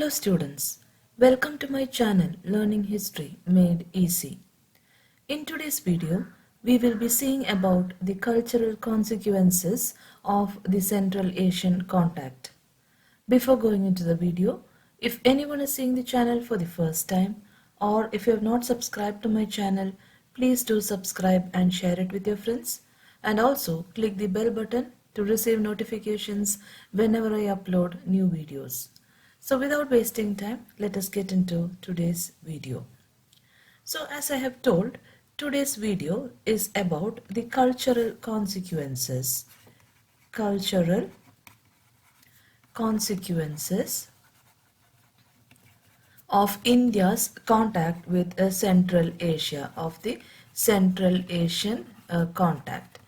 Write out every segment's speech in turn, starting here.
Hello students, welcome to my channel Learning History Made Easy. In today's video, we will be seeing about the cultural consequences of the Central Asian contact. Before going into the video, if anyone is seeing the channel for the first time or if you have not subscribed to my channel, please do subscribe and share it with your friends, and also click the bell button to receive notifications whenever I upload new videos. So without wasting time, let us get into today's video. So as I have told, today's video is about the cultural consequences. Cultural consequences of India's contact with Central Asia, of the Central Asian contact.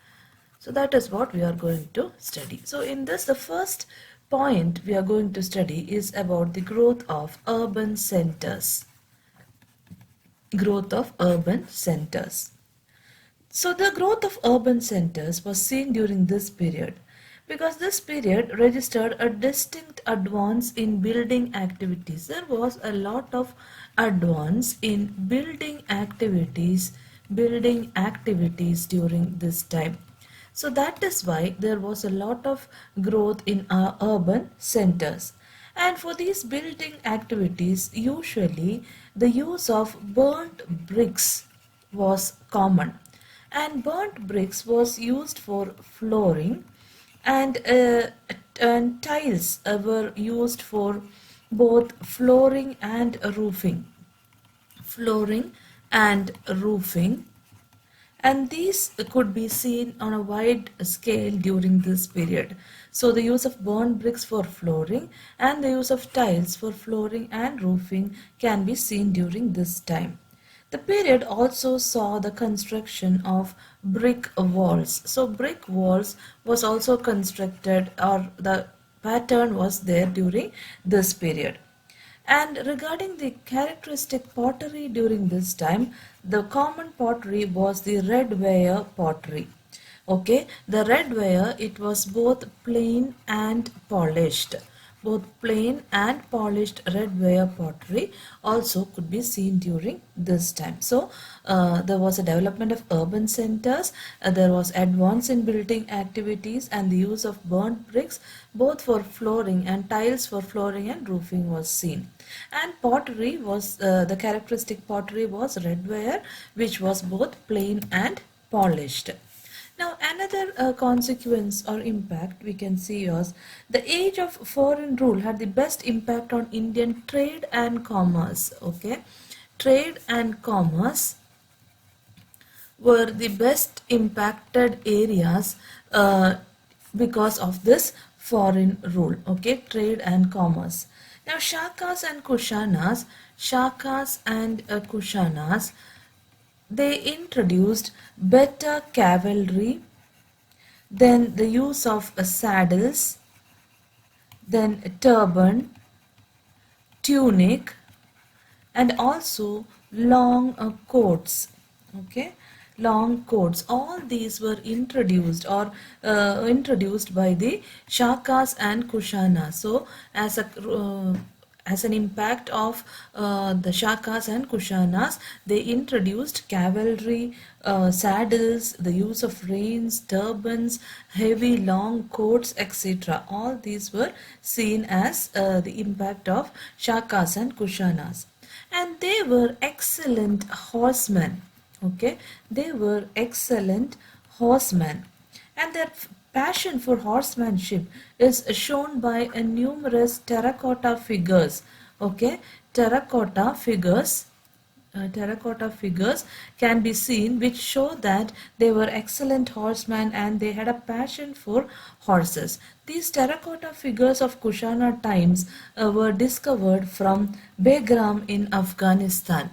So that is what we are going to study. So in this, the first point we are going to study is about the growth of urban centers. Growth of urban centers. So the growth of urban centers was seen during this period because this period registered a distinct advance in building activities. There was a lot of advance in building activities during this time. So that is why there was a lot of growth in our urban centers. And for these building activities, usually the use of burnt bricks was common. And burnt bricks was used for flooring, and tiles were used for both flooring and roofing. Flooring and roofing. And these could be seen on a wide scale during this period. So the use of burnt bricks for flooring and the use of tiles for flooring and roofing can be seen during this time. The period also saw the construction of brick walls. So brick walls was also constructed, or the pattern was there during this period. And regarding the characteristic pottery during this time, the common pottery was the red ware pottery. Okay, the red ware, it was both plain and polished. Both plain and polished red ware pottery also could be seen during this time. So there was a development of urban centers, there was advance in building activities, and the use of burnt bricks both for flooring and tiles for flooring and roofing was seen. And pottery was, the characteristic pottery was red ware, which was both plain and polished. Now another consequence or impact we can see is the age of foreign rule had the best impact on Indian trade and commerce. Okay, trade and commerce were the best impacted areas because of this foreign rule. Okay, trade and commerce. Now Shakas and Kushanas, Kushanas, they introduced better cavalry, then the use of saddles, then turban, tunic, and also long coats. Okay, long coats. All these were introduced or introduced by the Shakas and Kushanas. So as an impact of the Shakas and Kushanas, they introduced cavalry, saddles, the use of reins, turbans, heavy long coats, etc. All these were seen as the impact of Shakas and Kushanas. And they were excellent horsemen. Okay, they were excellent horsemen. And their passion for horsemanship is shown by numerous terracotta figures. Okay, terracotta figures can be seen, which show that they were excellent horsemen and they had a passion for horses. These terracotta figures of Kushana times were discovered from Begram in Afghanistan.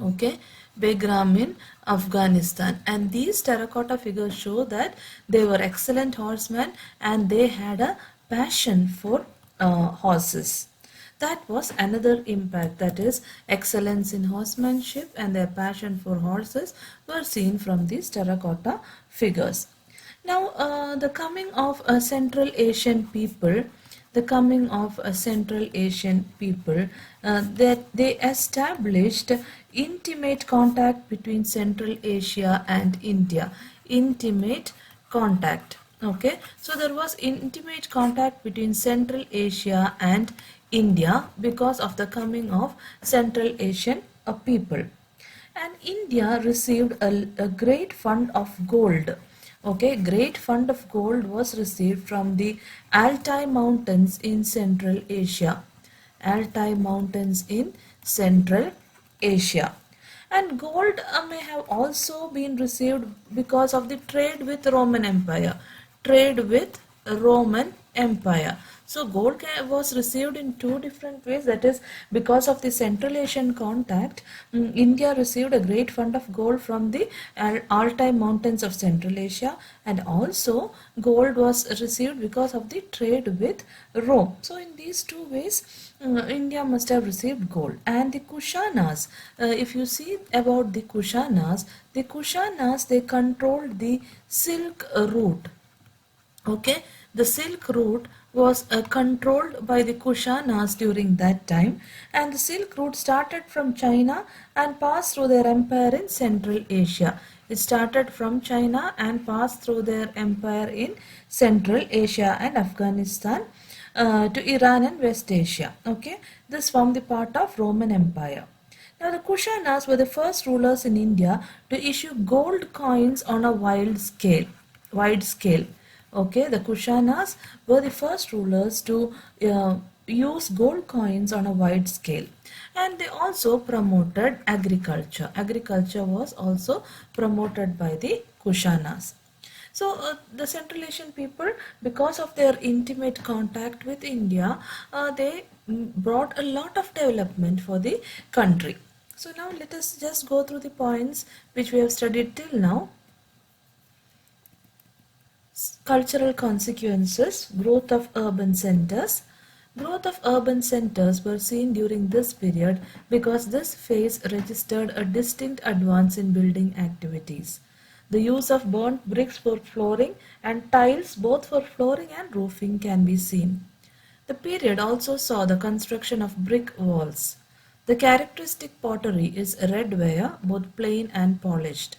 Okay, Begram in Afghanistan, and these terracotta figures show that they were excellent horsemen and they had a passion for horses. That was another impact, that is excellence in horsemanship and their passion for horses were seen from these terracotta figures. Now the coming of Central Asian people the coming of a Central Asian people, that they established intimate contact between Central Asia and India. Intimate contact. Okay, so there was intimate contact between Central Asia and India because of the coming of Central Asian people. And India received a great fund of gold. Okay, great fund of gold was received from the Altai mountains in Central Asia. Altai mountains in Central Asia. And gold may have also been received because of the trade with Roman Empire. Trade with Roman Empire. So gold was received in two different ways. That is, because of the Central Asian contact, India received a great fund of gold from the Altai mountains of Central Asia, and also gold was received because of the trade with Rome. So in these two ways, India must have received gold. And the Kushanas, if you see about the Kushanas, they controlled the silk route. Okay, the silk route was controlled by the Kushanas during that time, and the silk route started from China and passed through their empire in Central Asia. It started from China and passed through their empire in Central Asia and Afghanistan to Iran and West Asia. Okay, this formed the part of Roman Empire. Now the Kushanas were the first rulers in India to issue gold coins on a wide scale. Okay, the Kushanas were the first rulers to use gold coins on a wide scale, and they also promoted agriculture. Agriculture was also promoted by the Kushanas. So the Central Asian people, because of their intimate contact with India, they brought a lot of development for the country. So now let us just go through the points which we have studied till now. Cultural consequences, growth of urban centers. Growth of urban centers were seen during this period because this phase registered a distinct advance in building activities. The use of burnt bricks for flooring and tiles both for flooring and roofing can be seen. The period also saw the construction of brick walls. The characteristic pottery is redware, both plain and polished.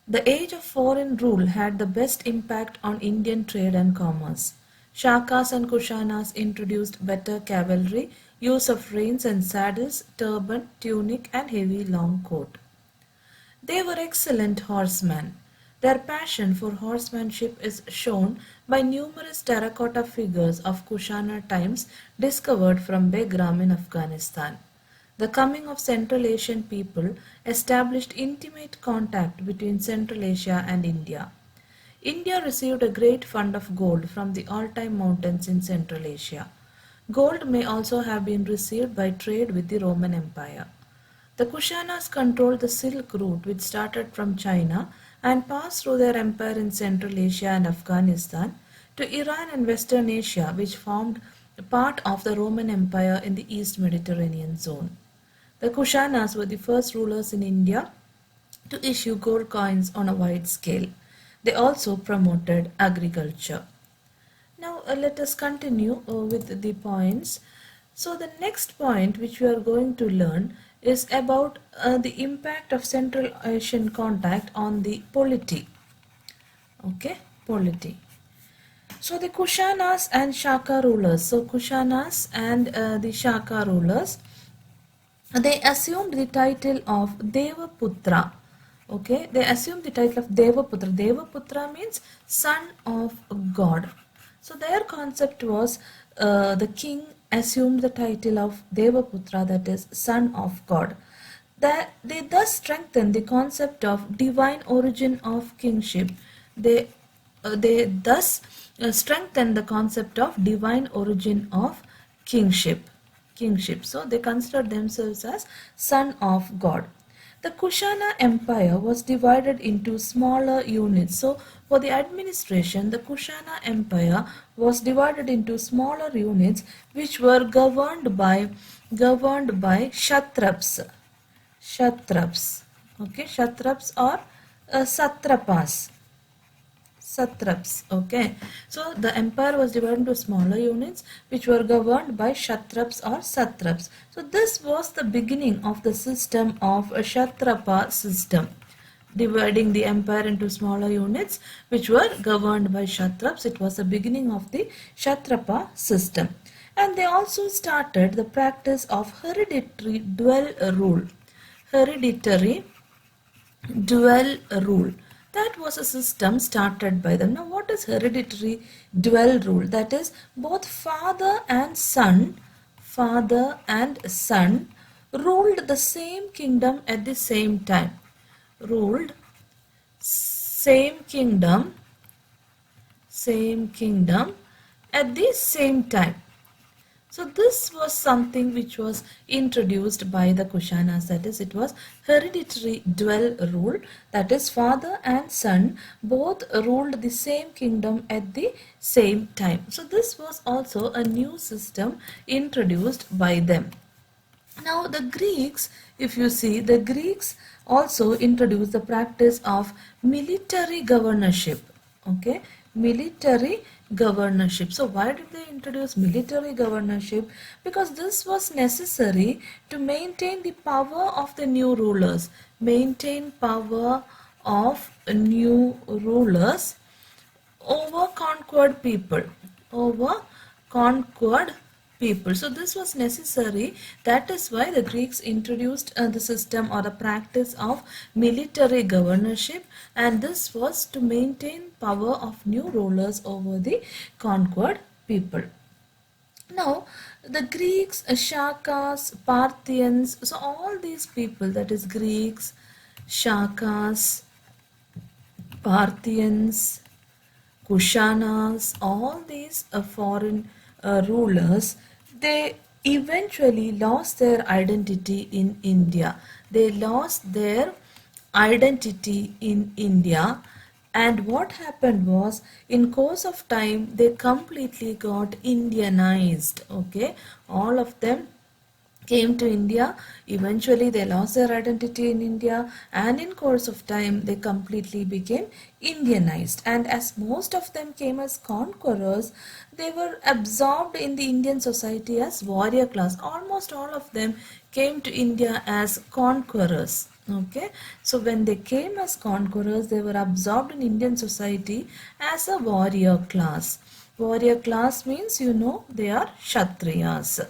The age of foreign rule had the best impact on Indian trade and commerce. Shakas and Kushanas introduced better cavalry, use of reins and saddles, turban, tunic and heavy long coat. They were excellent horsemen. Their passion for horsemanship is shown by numerous terracotta figures of Kushana times discovered from Begram in Afghanistan. The coming of Central Asian people established intimate contact between Central Asia and India. India received a great fund of gold from the Altai mountains in Central Asia. Gold may also have been received by trade with the Roman Empire. The Kushanas controlled the Silk route, which started from China and passed through their empire in Central Asia and Afghanistan to Iran and Western Asia, which formed part of the Roman Empire in the East Mediterranean zone. The Kushanas were the first rulers in India to issue gold coins on a wide scale. They also promoted agriculture. Now let us continue with the points. So the next point which we are going to learn is about the impact of Central Asian contact on the polity. Okay, polity. So the Kushanas and Shaka rulers. So Kushanas and the Shaka rulers, they assumed the title of Devaputra. Okay, they assumed the title of Devaputra. Devaputra means son of God. So their concept was the king assumed the title of Devaputra, that is son of God. That they thus strengthened the concept of divine origin of kingship. They thus strengthened the concept of divine origin of kingship. So they considered themselves as son of God. The Kushana Empire was divided into smaller units. So for the administration, the Kushana Empire was divided into smaller units which were governed by Kshatraps. Okay, Kshatraps or Satrapas. Satraps. Okay, so the empire was divided into smaller units which were governed by Kshatraps or Satraps. So this was the beginning of the system of a Kshatrapa system, dividing the empire into smaller units which were governed by Kshatraps. It was the beginning of the Kshatrapa system. And they also started the practice of hereditary dual rule. Hereditary dual rule. That was a system started by them. Now what is hereditary dual rule? That is, both father and son ruled the same kingdom at the same time. Ruled same kingdom at the same time. So this was something which was introduced by the Kushanas, that is, it was hereditary dual rule, that is, father and son both ruled the same kingdom at the same time. So this was also a new system introduced by them. Now the Greeks, if you see, the Greeks also introduced the practice of military governorship. Okay, military governorship. So why did they introduce military governorship? Because this was necessary to maintain the power of the new rulers. Maintain power of new rulers over conquered people. Over conquered people. So this was necessary. That is why the Greeks introduced the system or the practice of military governorship, and this was to maintain power of new rulers over the conquered people. Now the Greeks, Shakas, Parthians, so all these people, that is Greeks, Shakas, Parthians, Kushanas, all these foreign rulers, they eventually lost their identity in India. They lost their identity in India, and what happened was, in course of time, they completely got Indianized. Okay, all of them came to India. Eventually they lost their identity in India, and in course of time they completely became Indianized. And as most of them came as conquerors, they were absorbed in the Indian society as warrior class. Almost all of them came to India as conquerors. Okay, so when they came as conquerors, they were absorbed in Indian society as a warrior class. Warrior class means, you know, they are Kshatriyas.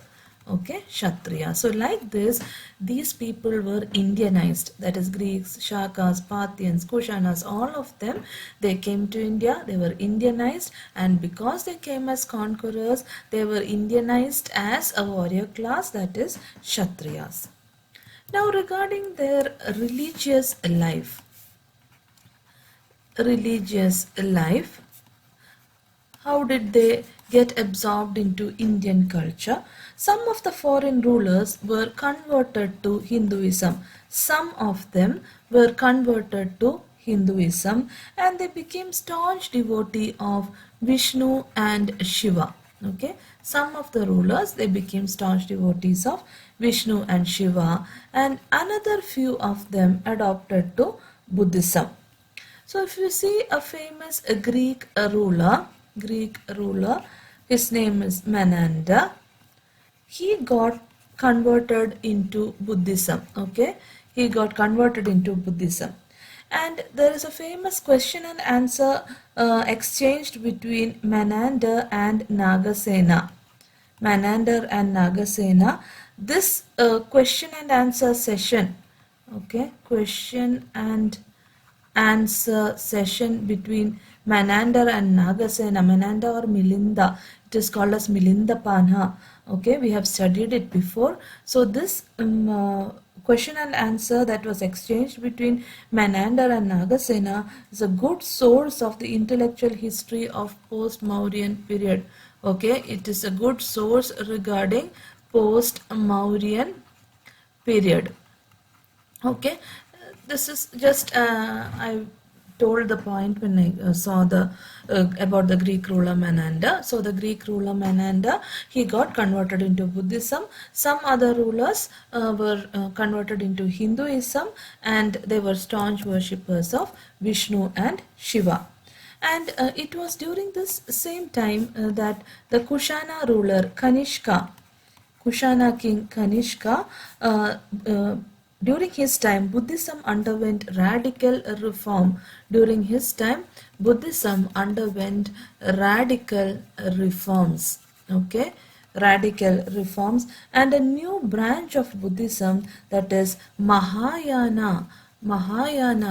Okay, Kshatriya. So like this, these people were Indianized. That is Greeks, Shakas, Parthians, Kushanas, all of them, they came to India, they were Indianized, and because they came as conquerors, they were Indianized as a warrior class, that is Kshatriyas. Now regarding their religious life, how did they get absorbed into Indian culture? Some of the foreign rulers were converted to Hinduism. Some of them were converted to Hinduism, and they became staunch devotees of Vishnu and Shiva. Okay, some of the rulers, they became staunch devotees of Vishnu and Shiva, and another few of them adopted to Buddhism. So if you see a famous Greek ruler, his name is Menander. He got converted into Buddhism. Okay, he got converted into Buddhism. And there is a famous question and answer exchanged between Menander and Nagasena. Menander and Nagasena. This question and answer session, okay, question and answer session between Menander and Nagasena, Menander or Milinda, it is called as Milinda Panha. Okay, we have studied it before. So this question and answer that was exchanged between Menander and Nagasena is a good source of the intellectual history of post-Mauryan period. Okay, it is a good source regarding post-Mauryan period. Okay, this is just I told the point when I saw the about the Greek ruler Menander. So the Greek ruler Menander, he got converted into Buddhism. Some other rulers were converted into Hinduism, and they were staunch worshippers of Vishnu and Shiva. And it was during this same time that the Kushana ruler Kanishka, Kushana king Kanishka, uh, uh, during his time Buddhism underwent radical reform. During his time Buddhism underwent radical reforms. Okay, radical reforms, and a new branch of Buddhism, that is Mahayana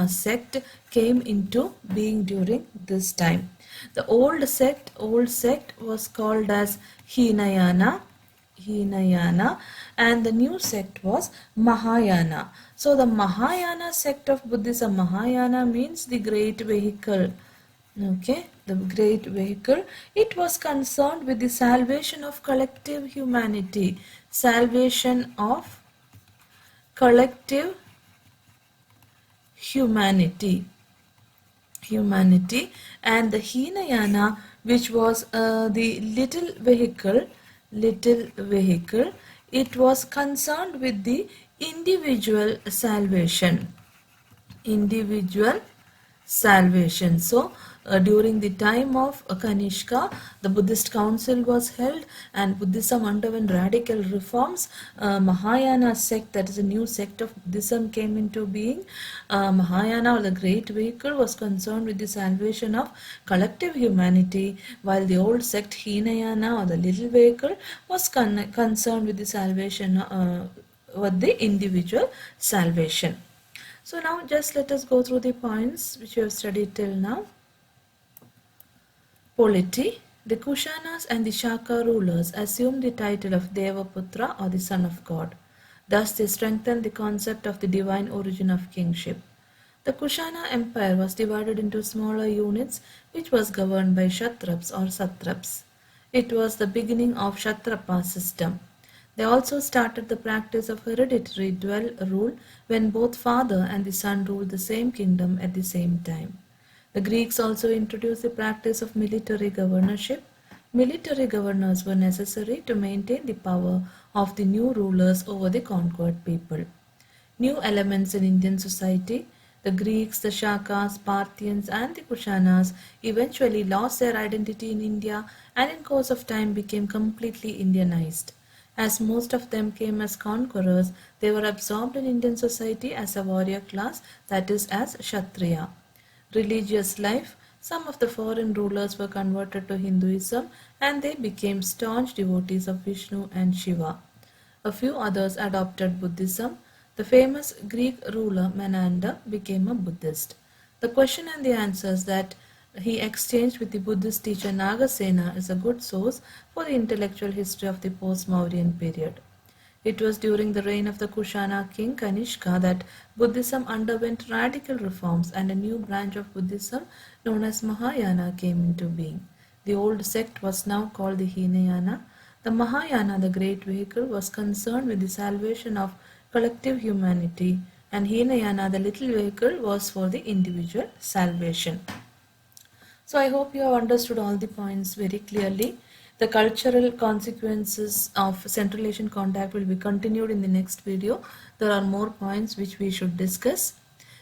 sect, came into being during this time. The old sect was called as Hinayana, and the new sect was Mahayana. So the Mahayana sect of Buddhism, Mahayana means the great vehicle. Okay, the great vehicle. It was concerned with the salvation of collective humanity. Salvation of collective humanity. And the Hinayana, which was the little vehicle, it was concerned with the individual salvation. So during the time of Kanishka, the Buddhist council was held and Buddhism underwent radical reforms. Mahayana sect, that is a new sect of Buddhism, came into being. Mahayana, or the great vehicle, was concerned with the salvation of collective humanity, while the old sect Hinayana, or the little vehicle, was concerned with the salvation with the individual salvation. So now just let us go through the points which we have studied till now. Polity. The Kushanas and the Shaka rulers assumed the title of Devaputra, or the son of God. Thus they strengthened the concept of the divine origin of kingship. The Kushana Empire was divided into smaller units which was governed by Kshatraps or Satraps. It was the beginning of Kshatrapa system. They also started the practice of hereditary rule when both father and the son ruled the same kingdom at the same time. The Greeks also introduced the practice of military governorship. Military governors were necessary to maintain the power of the new rulers over the conquered people. New elements in Indian society. The Greeks, the Shakas, Parthians and the Kushanas eventually lost their identity in India and in course of time became completely Indianized. As most of them came as conquerors, they were absorbed in Indian society as a warrior class, that is as Kshatriya. Religious life. Some of the foreign rulers were converted to Hinduism and they became staunch devotees of Vishnu and Shiva. A few others adopted Buddhism. The famous Greek ruler Menander became a Buddhist. The question and the answers that he exchanged with the Buddhist teacher Nagasena is a good source for the intellectual history of the post-Mauryan period. It was during the reign of the Kushana king Kanishka that Buddhism underwent radical reforms and a new branch of Buddhism known as Mahayana came into being. The old sect was now called the Hinayana. The Mahayana, the great vehicle, was concerned with the salvation of collective humanity, and Hinayana, the little vehicle, was for the individual salvation. So I hope you have understood all the points very clearly. The cultural consequences of Central Asian contact will be continued in the next video. There are more points which we should discuss.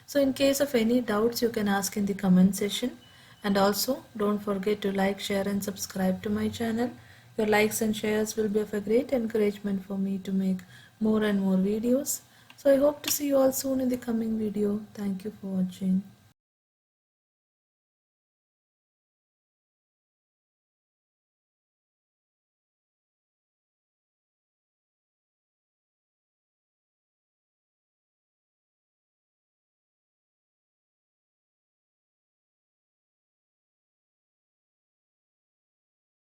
So in case of any doubts, you can ask in the comment section. And also don't forget to like, share and subscribe to my channel. Your likes and shares will be of a great encouragement for me to make more and more videos. So I hope to see you all soon in the coming video. Thank you for watching.